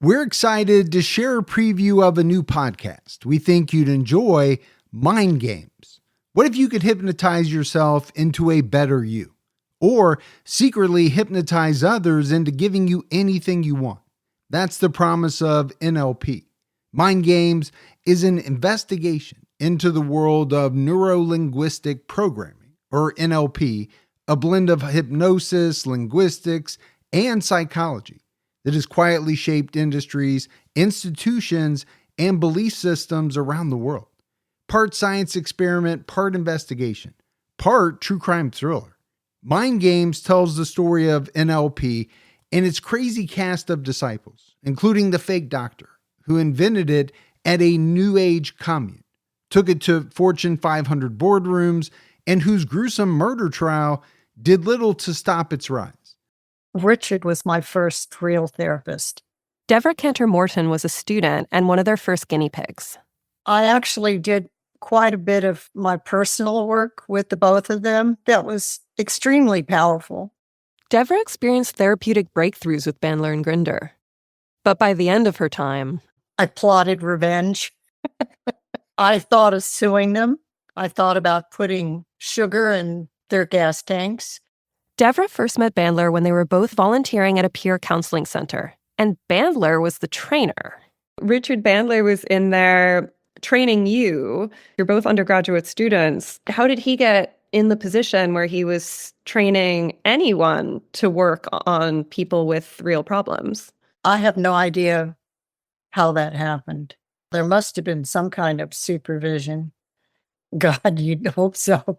We're excited to share a preview of a new podcast we think you'd enjoy, Mind Games. What if you could hypnotize yourself into a better you? Or secretly hypnotize others into giving you anything you want? That's the promise of NLP. Mind Games is an investigation into the world of Neuro-Linguistic Programming, or NLP, a blend of hypnosis, linguistics, and psychology that has quietly shaped industries, institutions, and belief systems around the world. Part science experiment, part investigation, part true crime thriller. Mind Games tells the story of NLP and its crazy cast of disciples, including the fake doctor who invented it at a New Age commune, took it to Fortune 500 boardrooms, and whose gruesome murder trial did little to stop its rise. Richard was my first real therapist. Deborah Cantor-Morton was a student and one of their first guinea pigs. I actually did quite a bit of my personal work with the both of them. That was extremely powerful. Deborah experienced therapeutic breakthroughs with Bandler and Grinder. But by the end of her time, I plotted revenge. I thought of suing them. I thought about putting sugar in their gas tanks. Deborah first met Bandler when they were both volunteering at a peer counseling center, and Bandler was the trainer. Richard Bandler was in there training you. You're both undergraduate students. How did he get in the position where he was training anyone to work on people with real problems? I have no idea how that happened. There must have been some kind of supervision. God, you'd hope so.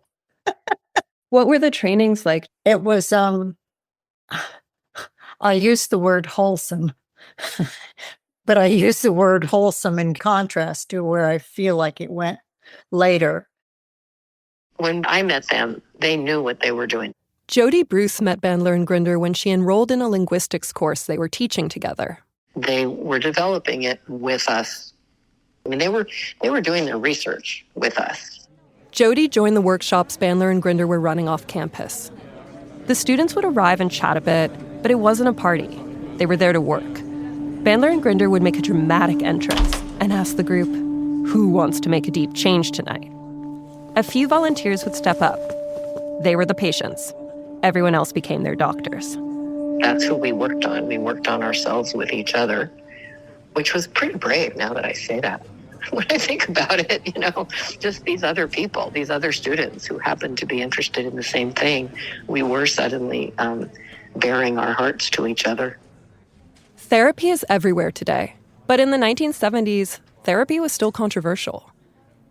What were the trainings like? It was, I used the word wholesome, but I used the word wholesome in contrast to where I feel like it went later. When I met them, they knew what they were doing. Jody Bruce met Bandler and Grinder when she enrolled in a linguistics course they were teaching together. They were developing it with us. I mean, they were doing their research with us. Jody joined the workshops Bandler and Grinder were running off campus. The students would arrive and chat a bit, but it wasn't a party. They were there to work. Bandler and Grinder would make a dramatic entrance and ask the group, "Who wants to make a deep change tonight?" A few volunteers would step up. They were the patients. Everyone else became their doctors. That's who we worked on. We worked on ourselves with each other, which was pretty brave now that I say that. When I think about it, just these other people, these other students who happened to be interested in the same thing, we were suddenly bearing our hearts to each other. Therapy is everywhere today, but in the 1970s, therapy was still controversial.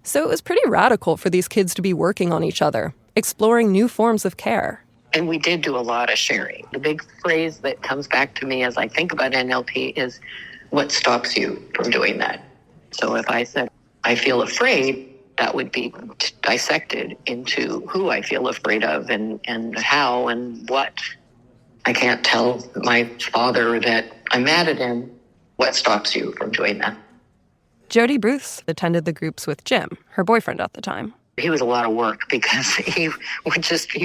So it was pretty radical for these kids to be working on each other, exploring new forms of care. And we did do a lot of sharing. The big phrase that comes back to me as I think about NLP is, what stops you from doing that? So if I said, I feel afraid, that would be dissected into who I feel afraid of and how and what. I can't tell my father that I'm mad at him. What stops you from doing that? Jody Bruce attended the groups with Jim, her boyfriend at the time. He was a lot of work because he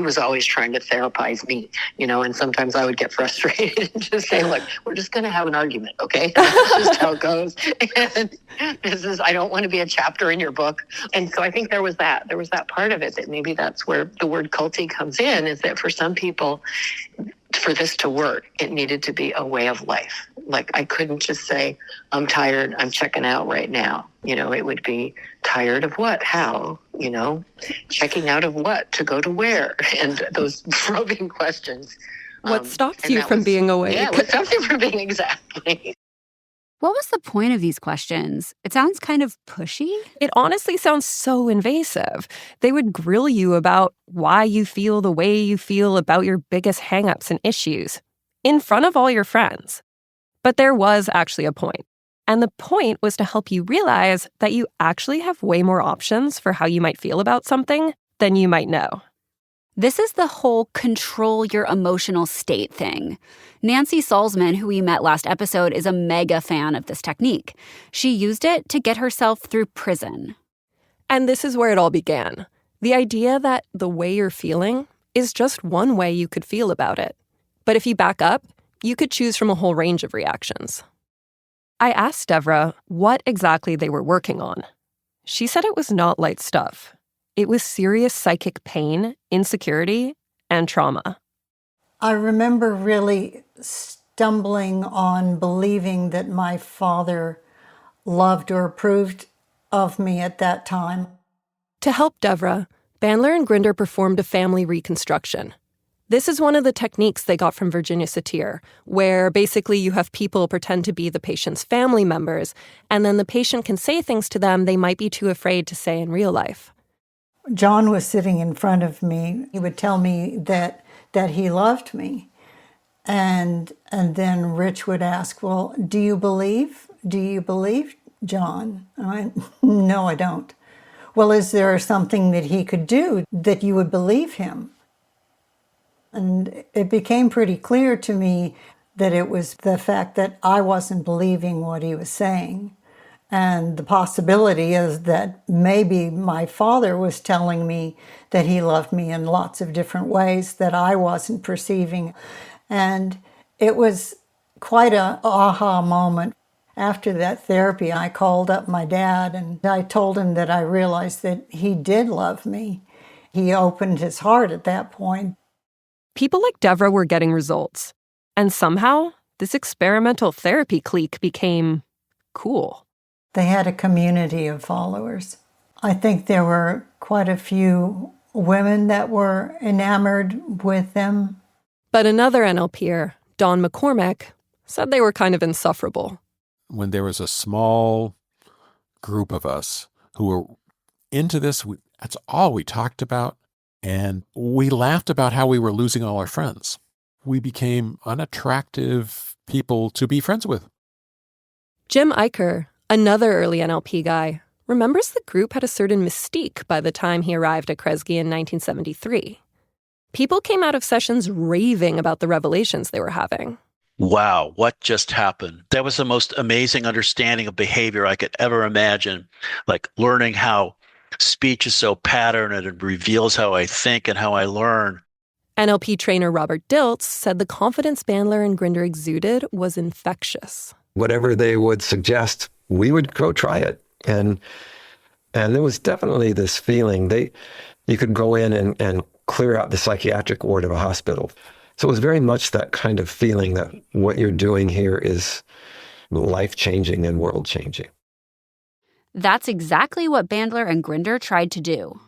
was always trying to therapize me, and sometimes I would get frustrated and just say, look, we're just going to have an argument, okay? That's just how it goes. And I don't want to be a chapter in your book. And so I think there was that part of it that maybe that's where the word culty comes in, is that for some people, for this to work, it needed to be a way of life. Like, I couldn't just say, I'm tired, I'm checking out right now. It would be tired of what, how, checking out of what, to go to where, and those probing questions. What stops you from being awake? Yeah, what stops you from being exactly. What was the point of these questions? It sounds kind of pushy. It honestly sounds so invasive. They would grill you about why you feel the way you feel about your biggest hangups and issues in front of all your friends. But there was actually a point. And the point was to help you realize that you actually have way more options for how you might feel about something than you might know. This is the whole control your emotional state thing. Nancy Salzman, who we met last episode, is a mega fan of this technique. She used it to get herself through prison. And this is where it all began. The idea that the way you're feeling is just one way you could feel about it. But if you back up, you could choose from a whole range of reactions. I asked Devra what exactly they were working on. She said it was not light stuff. It was serious psychic pain, insecurity, and trauma. I remember really stumbling on believing that my father loved or approved of me at that time. To help Devra, Bandler and Grinder performed a family reconstruction. This is one of the techniques they got from Virginia Satir, where basically you have people pretend to be the patient's family members, and then the patient can say things to them they might be too afraid to say in real life. John was sitting in front of me. He would tell me that he loved me. And then Rich would ask, well, do you believe? Do you believe John? And I went, no, I don't. Well, is there something that he could do that you would believe him? And it became pretty clear to me that it was the fact that I wasn't believing what he was saying. And the possibility is that maybe my father was telling me that he loved me in lots of different ways that I wasn't perceiving. And it was quite an aha moment. After that therapy, I called up my dad and I told him that I realized that he did love me. He opened his heart at that point. People like Devra were getting results. And somehow, this experimental therapy clique became cool. They had a community of followers. I think there were quite a few women that were enamored with them. But another NLPer, Dawn McCormick, said they were kind of insufferable. When there was a small group of us who were into this, that's all we talked about. And we laughed about how we were losing all our friends. We became unattractive people to be friends with. Jim Eicher, another early NLP guy, remembers the group had a certain mystique by the time he arrived at Kresge in 1973. People came out of sessions raving about the revelations they were having. Wow, what just happened? That was the most amazing understanding of behavior I could ever imagine. Like learning how speech is so patterned and it reveals how I think and how I learn. NLP trainer Robert Dilts said the confidence Bandler and Grinder exuded was infectious. Whatever they would suggest, we would go try it. And there was definitely this feeling. You could go in and clear out the psychiatric ward of a hospital. So it was very much that kind of feeling that what you're doing here is life-changing and world-changing. That's exactly what Bandler and Grinder tried to do.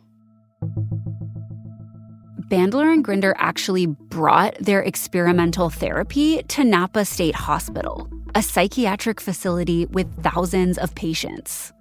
Bandler and Grinder actually brought their experimental therapy to Napa State Hospital, a psychiatric facility with thousands of patients.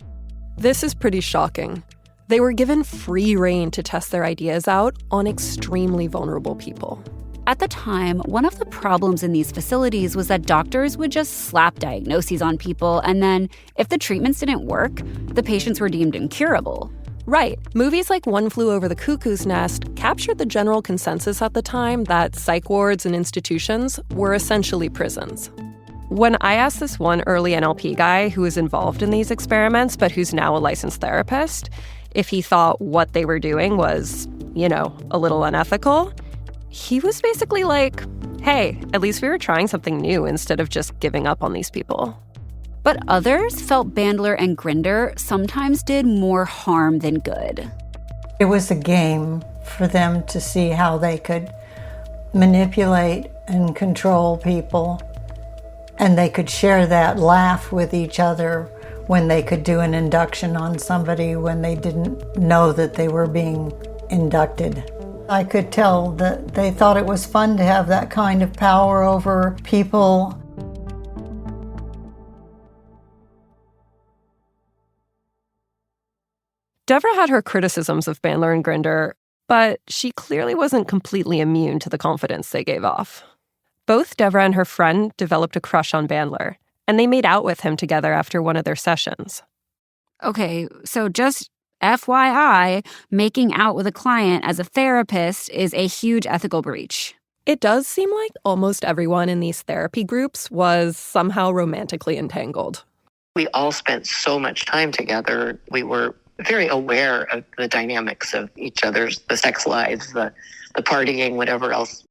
This is pretty shocking. They were given free rein to test their ideas out on extremely vulnerable people. At the time, one of the problems in these facilities was that doctors would just slap diagnoses on people, and then, if the treatments didn't work, the patients were deemed incurable. Right. Movies like One Flew Over the Cuckoo's Nest captured the general consensus at the time that psych wards and institutions were essentially prisons. When I asked this one early NLP guy who was involved in these experiments, but who's now a licensed therapist, if he thought what they were doing was, a little unethical, he was basically like, hey, at least we were trying something new instead of just giving up on these people. But others felt Bandler and Grinder sometimes did more harm than good. It was a game for them to see how they could manipulate and control people. And they could share that laugh with each other when they could do an induction on somebody when they didn't know that they were being inducted. I could tell that they thought it was fun to have that kind of power over people. Devra had her criticisms of Bandler and Grinder, but she clearly wasn't completely immune to the confidence they gave off. Both Devra and her friend developed a crush on Bandler, and they made out with him together after one of their sessions. Okay, so just FYI, making out with a client as a therapist is a huge ethical breach. It does seem like almost everyone in these therapy groups was somehow romantically entangled. We all spent so much time together. We were very aware of the dynamics of each other's, the sex lives, the partying, whatever else.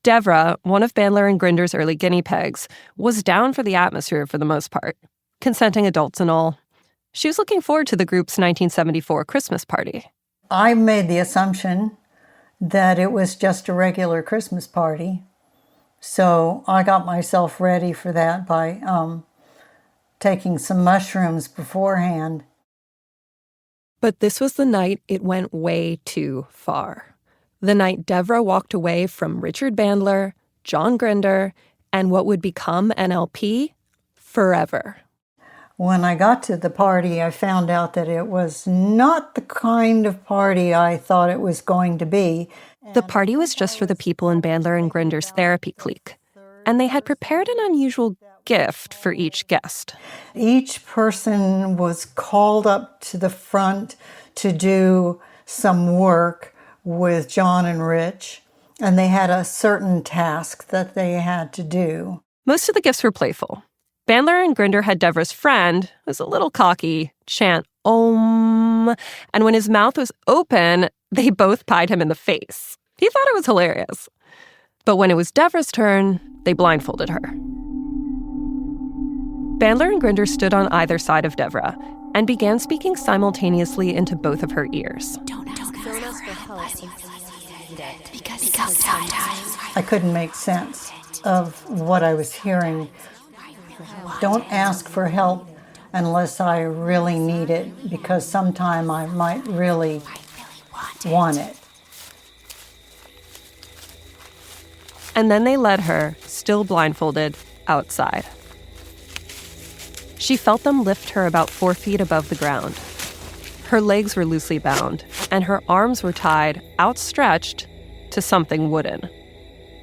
Devra, one of Bandler and Grinder's early guinea pigs, was down for the atmosphere for the most part. consenting adults and all. She was looking forward to the group's 1974 Christmas party. I made the assumption that it was just a regular Christmas party. So I got myself ready for that by taking some mushrooms beforehand. But this was the night it went way too far. The night Devra walked away from Richard Bandler, John Grinder, and what would become NLP forever. When I got to the party, I found out that it was not the kind of party I thought it was going to be. The party was just for the people in Bandler and Grinder's therapy clique, and they had prepared an unusual gift for each guest. Each person was called up to the front to do some work with John and Rich, and they had a certain task that they had to do. Most of the gifts were playful. Bandler and Grinder had Devra's friend, who was a little cocky, chant Om, and when his mouth was open, they both pied him in the face. He thought it was hilarious. But when it was Devra's turn, they blindfolded her. Bandler and Grinder stood on either side of Devra and began speaking simultaneously into both of her ears. Don't ask for help because sometimes I couldn't make sense of what I was hearing. Don't ask for help unless I really need it, because sometime I might really want it. And then they led her, still blindfolded, outside. She felt them lift her about 4 feet above the ground. Her legs were loosely bound, and her arms were tied, outstretched, to something wooden.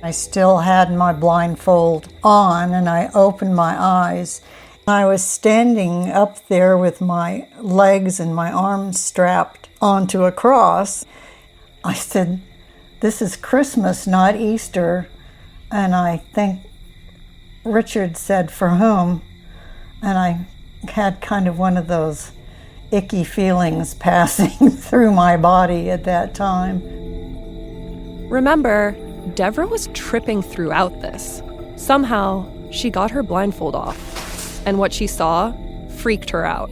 I still had my blindfold on, and I opened my eyes. I was standing up there with my legs and my arms strapped onto a cross. I said, "This is Christmas, not Easter." And I think Richard said, "For whom?" And I had kind of one of those icky feelings passing through my body at that time. Remember, Devra was tripping throughout this. Somehow, she got her blindfold off, and what she saw freaked her out.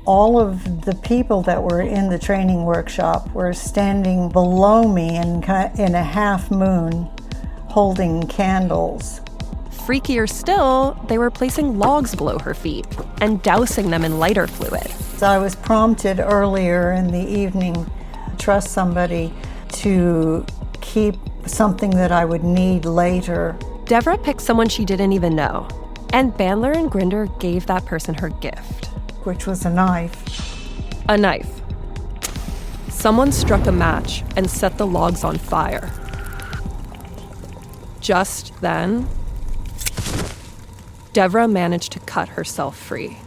All of the people that were in the training workshop were standing below me in a half moon, holding candles. Freakier still, they were placing logs below her feet and dousing them in lighter fluid. So I was prompted earlier in the evening to trust somebody to keep something that I would need later. Devra picked someone she didn't even know, and Bandler and Grinder gave that person her gift. Which was a knife. A knife. Someone struck a match and set the logs on fire. Just then, Devra managed to cut herself free.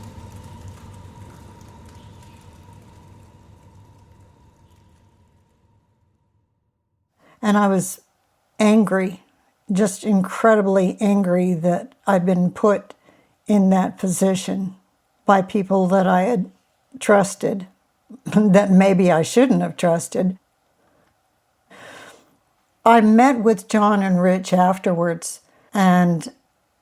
And I was angry, just incredibly angry that I'd been put in that position by people that I had trusted, that maybe I shouldn't have trusted. I met with John and Rich afterwards, and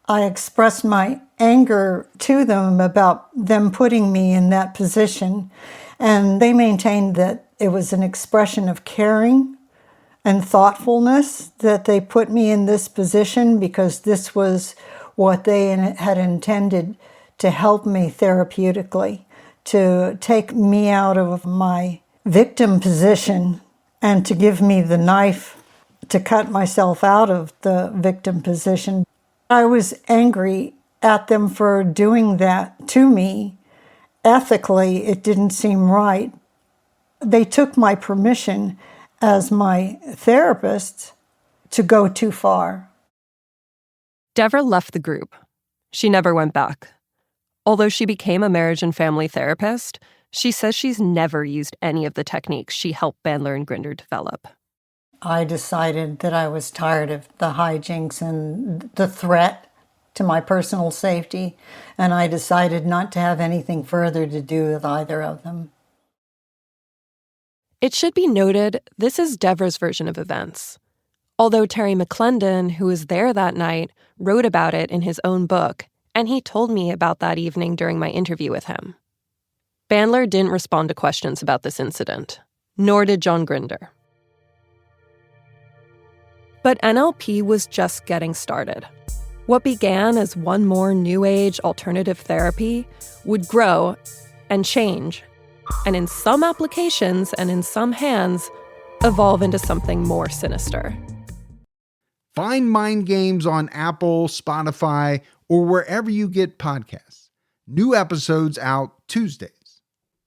I expressed my anger to them about them putting me in that position, and they maintained that it was an expression of caring and thoughtfulness that they put me in this position because this was what they had intended to help me therapeutically, to take me out of my victim position and to give me the knife to cut myself out of the victim position. I was angry at them for doing that to me. Ethically, it didn't seem right. They took my permission as my therapist to go too far. Devra left the group. She never went back. Although she became a marriage and family therapist, she says she's never used any of the techniques she helped Bandler and Grinder develop. I decided that I was tired of the hijinks and the threat to my personal safety, and I decided not to have anything further to do with either of them. It should be noted, this is Devra's version of events. Although Terry McClendon, who was there that night, wrote about it in his own book And he told me about that evening during my interview with him. Bandler didn't respond to questions about this incident, nor did John Grinder. But NLP was just getting started. What began as one more New Age alternative therapy would grow and change, and in some applications and in some hands, evolve into something more sinister. Find Mind Games on Apple, Spotify, or wherever you get podcasts. New episodes out Tuesdays.